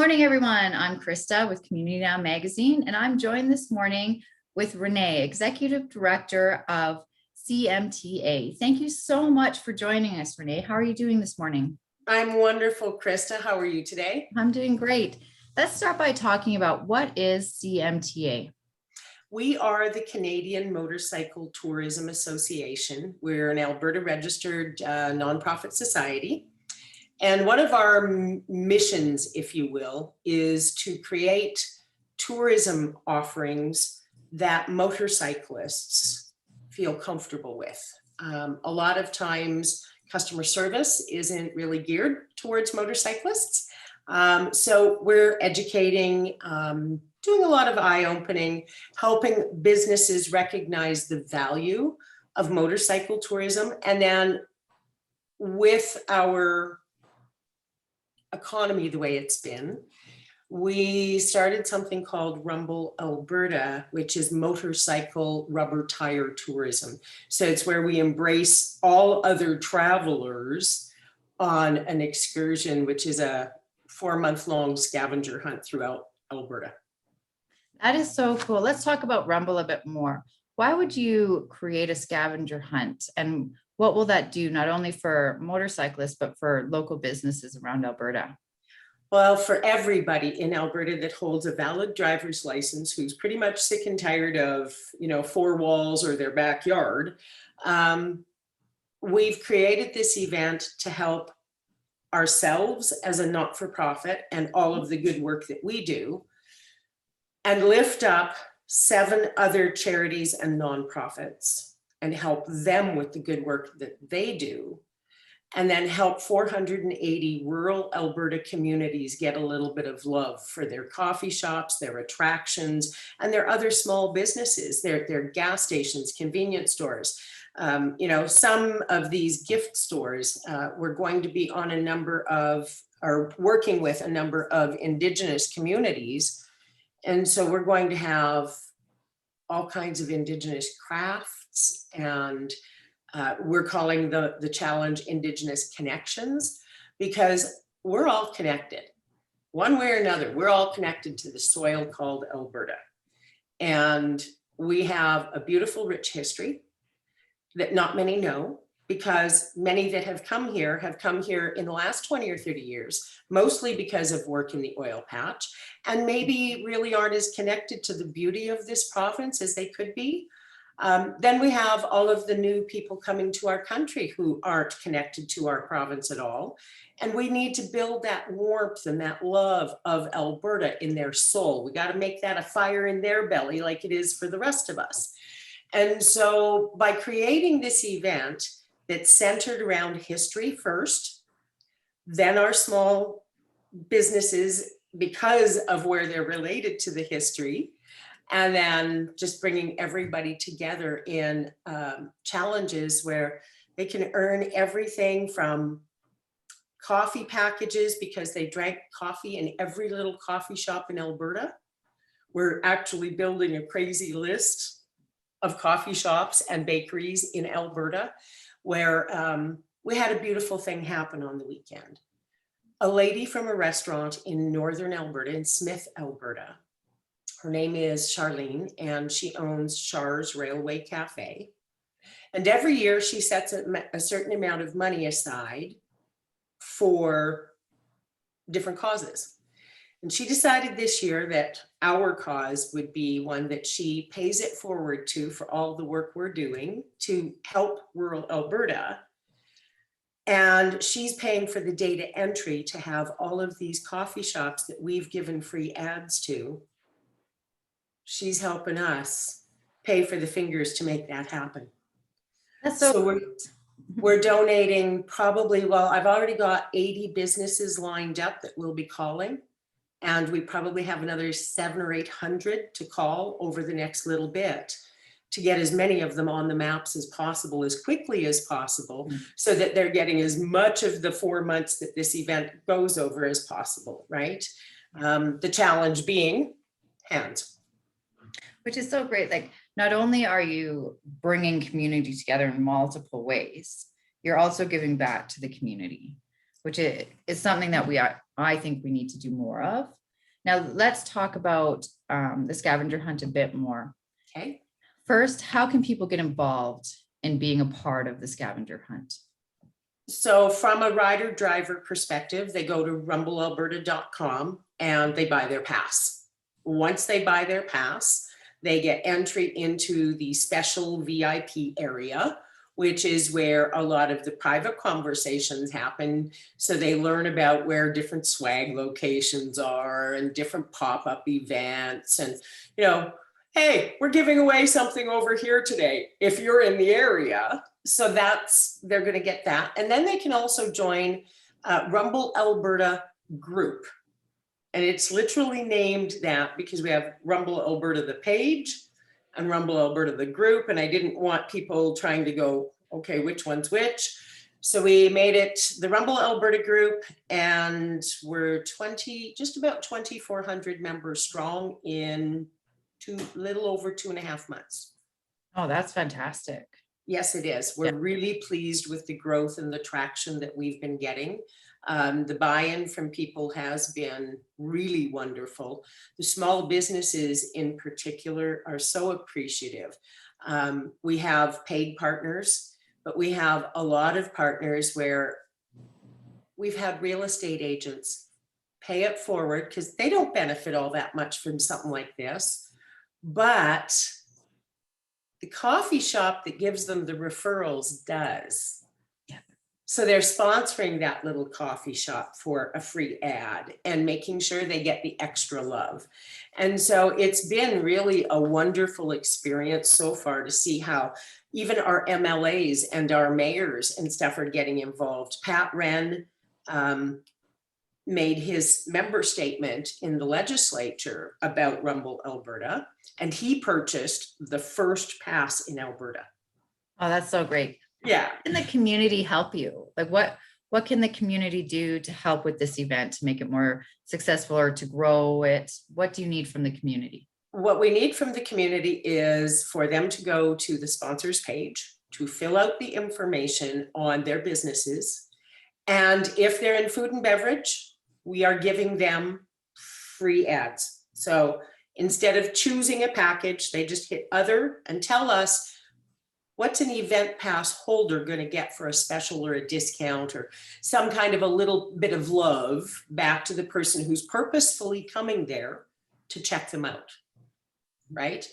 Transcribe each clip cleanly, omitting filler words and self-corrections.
morning, everyone. I'm Krista with Community Now Magazine, and I'm joined this morning with Renee, Executive Director of CMTA. Thank you so much for joining us, Renee. How are you doing this morning? I'm wonderful, Krista. How are you today? I'm doing great. Let's start by talking about what is CMTA. We are the Canadian Motorcycle Tourism Association. We're an Alberta registered nonprofit society. And one of our missions, if you will, is to create tourism offerings that motorcyclists feel comfortable with. A lot of times, customer service isn't really geared towards motorcyclists. So we're educating, doing a lot of eye-opening, helping businesses recognize the value of motorcycle tourism. And then with our economy the way it's been, we started something called Rumble Alberta, which is motorcycle rubber tire tourism. So it's where we embrace all other travelers on an excursion, which is a 4-month-long scavenger hunt throughout Alberta. That is so cool. Let's talk about Rumble a bit more. Why would you create a scavenger hunt, and what will that do not only for motorcyclists, but for local businesses around Alberta? Well, for everybody in Alberta that holds a valid driver's license, who's pretty much sick and tired of, four walls or their backyard, we've created this event to help ourselves as a not-for-profit and all of the good work that we do, and lift up 7 other charities and nonprofits and help them with the good work that they do, and then help 480 rural Alberta communities get a little bit of love for their coffee shops, their attractions, and their other small businesses, their gas stations, convenience stores. Some of these gift stores, we're going to be on a number of, or working with a number of Indigenous communities. And so we're going to have all kinds of Indigenous crafts, and we're calling the challenge Indigenous Connections, because we're all connected. One way or another, we're all connected to the soil called Alberta. And we have a beautiful, rich history that not many know, because many that have come here in the last 20 or 30 years, mostly because of work in the oil patch, and maybe really aren't as connected to the beauty of this province as they could be. Then we have all of the new people coming to our country who aren't connected to our province at all. And we need to build that warmth and that love of Alberta in their soul. We got to make that a fire in their belly like it is for the rest of us. And so by creating this event that's centered around history first, then our small businesses, because of where they're related to the history, and then just bringing everybody together in challenges where they can earn everything from coffee packages because they drank coffee in every little coffee shop in Alberta. We're actually building a crazy list of coffee shops and bakeries in Alberta, where we had a beautiful thing happen on the weekend. A lady from a restaurant in northern Alberta, in Smith, Alberta, her name is Charlene, and she owns Char's Railway Cafe. And every year she sets a certain amount of money aside for different causes. And she decided this year that our cause would be one that she pays it forward to for all the work we're doing to help rural Alberta. And she's paying for the data entry to have all of these coffee shops that we've given free ads to. She's helping us pay for the fingers to make that happen. That's so we're donating probably, well, I've already got 80 businesses lined up that we'll be calling. And we probably have another 700 or 800 to call over the next little bit to get as many of them on the maps as possible, as quickly as possible, so that they're getting as much of the 4 months that this event goes over as possible, right? The challenge being hands. Which is so great. Like, not only are you bringing community together in multiple ways, you're also giving back to the community. which is something that I think we need to do more of. Now let's talk about the scavenger hunt a bit more. Okay. First, how can people get involved in being a part of the scavenger hunt? So from a rider driver perspective, they go to rumblealberta.com and they buy their pass. Once they buy their pass, they get entry into the special VIP area, which is where a lot of the private conversations happen. So they learn about where different swag locations are and different pop-up events and, you know, hey, we're giving away something over here today if you're in the area. So they're going to get that. And then they can also join Rumble Alberta group. And it's literally named that because we have Rumble Alberta, the page, and Rumble Alberta, the group. And I didn't want people trying to go, okay, which one's which? So we made it the Rumble Alberta group, and we're just about 2,400 members strong in little over 2.5 months. Oh, that's fantastic. Yes, it is. We're really pleased with the growth and the traction that we've been getting. The buy-in from people has been really wonderful. The small businesses in particular are so appreciative. We have paid partners, but we have a lot of partners where we've had real estate agents pay it forward because they don't benefit all that much from something like this. But the coffee shop that gives them the referrals does. Yeah. So they're sponsoring that little coffee shop for a free ad and making sure they get the extra love. And so it's been really a wonderful experience so far to see how even our MLAs and our mayors and stuff are getting involved. Pat Wren made his member statement in the legislature about Rumble Alberta, and he purchased the first pass in Alberta. Oh, that's so great. Yeah. How can the community help you? Like what can the community do to help with this event to make it more successful or to grow it? What do you need from the community? What we need from the community is for them to go to the sponsors page to fill out the information on their businesses. And if they're in food and beverage, we are giving them free ads. So instead of choosing a package, they just hit other and tell us what's an event pass holder going to get for a special or a discount or some kind of a little bit of love back to the person who's purposefully coming there to check them out. Right?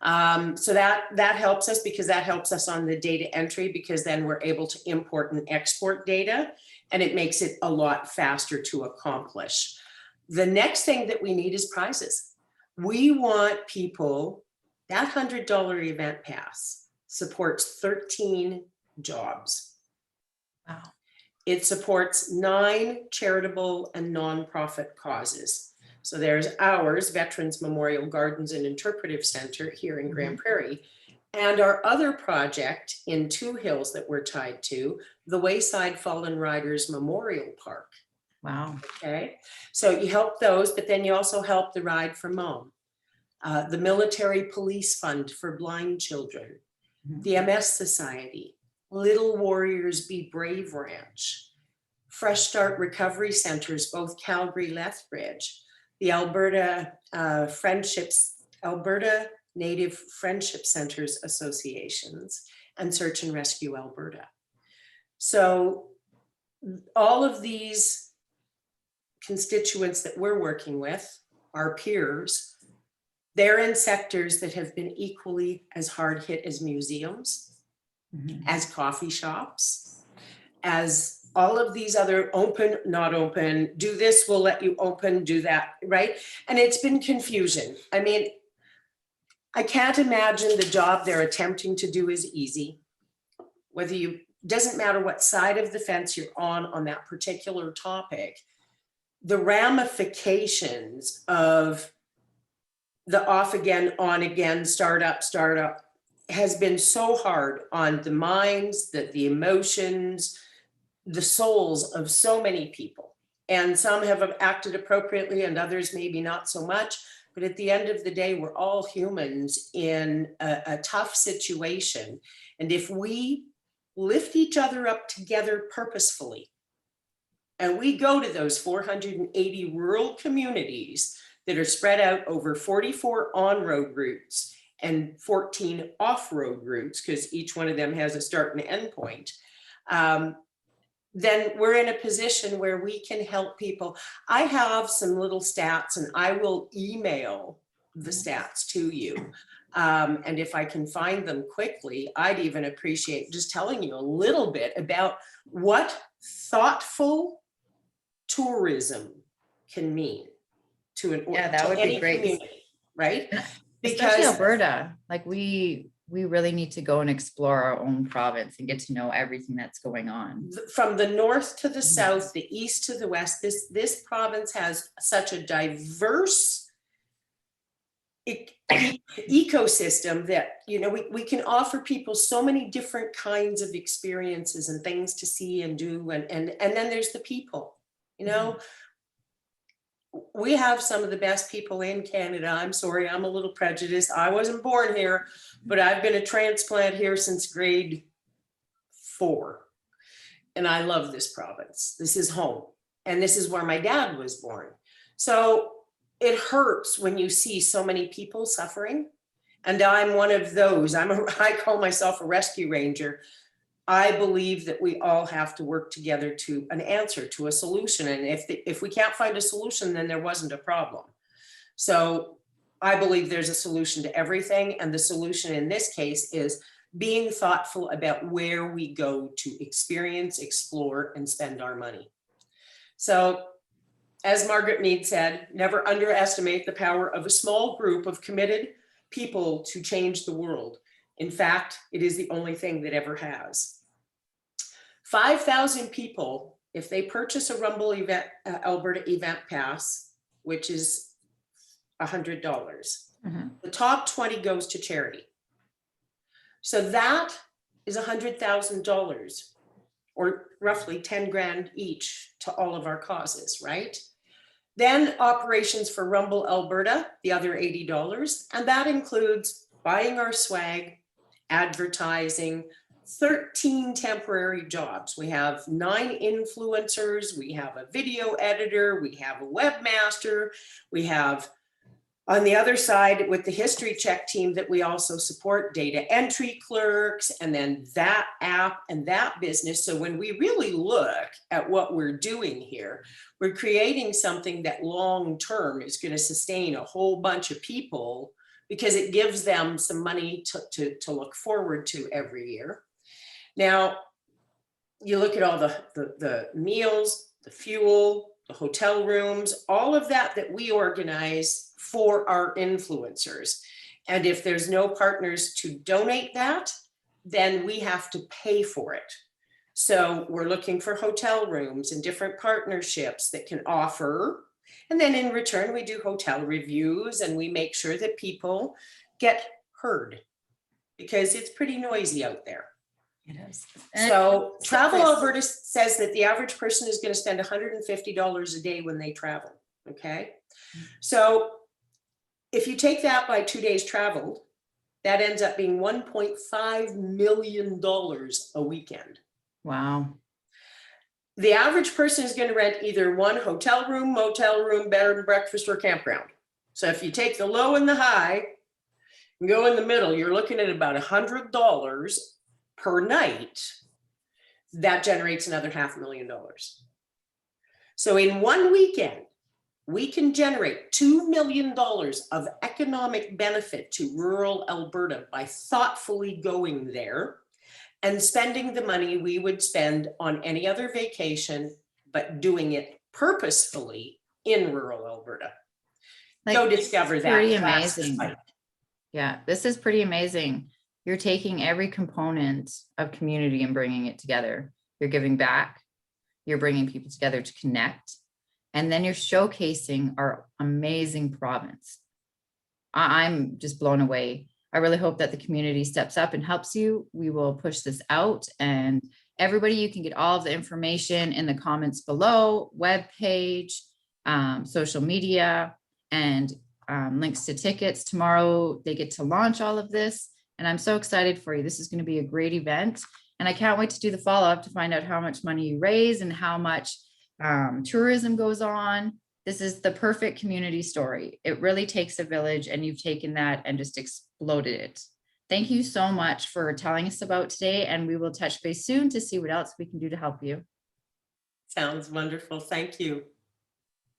So that helps us because that helps us on the data entry, because then we're able to import and export data, and it makes it a lot faster to accomplish. The next thing that we need is prizes. We want people, that $100 event pass supports 13 jobs. Wow. It supports 9 charitable and nonprofit causes. So there's ours, Veterans Memorial Gardens and Interpretive Center here in Grand Prairie, and our other project in Two Hills that we're tied to, the Wayside Fallen Riders Memorial Park. Wow. Okay, so you help those, but then you also help the Ride for Mom, the Military Police Fund for Blind Children, the MS Society, Little Warriors Be Brave Ranch, Fresh Start Recovery Centers, both Calgary, Lethbridge, the Alberta Alberta Native Friendship Centers Associations, and Search and Rescue Alberta. So all of these constituents that we're working with, our peers, they're in sectors that have been equally as hard hit as museums, as coffee shops, as all of these other open, not open, do this, we'll let you open, do that, right? And it's been confusion. I mean, I can't imagine the job they're attempting to do is easy. Doesn't matter what side of the fence you're on that particular topic, the ramifications of the off again, on again, startup has been so hard on the minds, the emotions, the souls of so many people. And some have acted appropriately and others maybe not so much. But at the end of the day, we're all humans in a tough situation. And if we lift each other up together purposefully, And we go to those 480 rural communities that are spread out over 44 on-road routes and 14 off-road routes, because each one of them has a start and end point. Then we're in a position where we can help people. I have some little stats and I will email the stats to you. And if I can find them quickly, I'd even appreciate just telling you a little bit about what thoughtful tourism can mean to an that would be great. community, right? Especially Alberta, like we really need to go and explore our own province and get to know everything that's going on. From the north to the south, the east to the west, this province has such a diverse ecosystem that, you know, we can offer people so many different kinds of experiences and things to see and do. And then there's the people, you know. We have some of the best people in Canada. I'm sorry, I'm a little prejudiced. I wasn't born here, but I've been a transplant here since grade 4. And I love this province. This is home. And this is where my dad was born. So it hurts when you see so many people suffering. And I'm one of those. I call myself a rescue ranger. I believe that we all have to work together to an answer, to a solution. And if we can't find a solution, then there wasn't a problem. So I believe there's a solution to everything. And the solution in this case is being thoughtful about where we go to experience, explore, and spend our money. So as Margaret Mead said, never underestimate the power of a small group of committed people to change the world. In fact, it is the only thing that ever has. 5,000 people, if they purchase a Rumble Alberta event pass, which is $100, the top 20 goes to charity. So that is $100,000, or roughly 10 grand each to all of our causes, right? Then operations for Rumble Alberta, the other $80, and that includes buying our swag, advertising, 13 temporary jobs. We have 9 influencers, we have a video editor, we have a webmaster, we have on the other side with the history check team that we also support, data entry clerks, and then that app and that business. So when we really look at what we're doing here, we're creating something that long term is going to sustain a whole bunch of people, because it gives them some money to look forward to every year. Now, you look at all the meals, the fuel, the hotel rooms, all of that we organize for our influencers. And if there's no partners to donate that, then we have to pay for it. So we're looking for hotel rooms and different partnerships that can offer. And then in return, we do hotel reviews and we make sure that people get heard, because it's pretty noisy out there. It is. So Travel Alberta says that the average person is going to spend $150 a day when they travel. Okay. So if you take that by 2 days traveled, that ends up being $1.5 million a weekend. Wow. The average person is going to rent either one hotel room, motel room, bed and breakfast, or campground. So if you take the low and the high and go in the middle, you're looking at about $100 per night. That generates another $500,000. So in one weekend, we can generate $2 million of economic benefit to rural Alberta by thoughtfully going there and spending the money we would spend on any other vacation, but doing it purposefully in rural Alberta. Go discover that. Pretty amazing. Yeah, this is pretty amazing. You're taking every component of community and bringing it together. You're giving back. You're bringing people together to connect. And then you're showcasing our amazing province. I'm just blown away. I really hope that the community steps up and helps you. We will push this out, and everybody, you can get all of the information in the comments below, webpage, social media, and links to tickets. Tomorrow they get to launch all of this. And I'm so excited for you. This is going to be a great event. And I can't wait to do the follow-up to find out how much money you raise and how much tourism goes on. This is the perfect community story. It really takes a village, and you've taken that and just exploded it. Thank you so much for telling us about today, and we will touch base soon to see what else we can do to help you. Sounds wonderful. Thank you.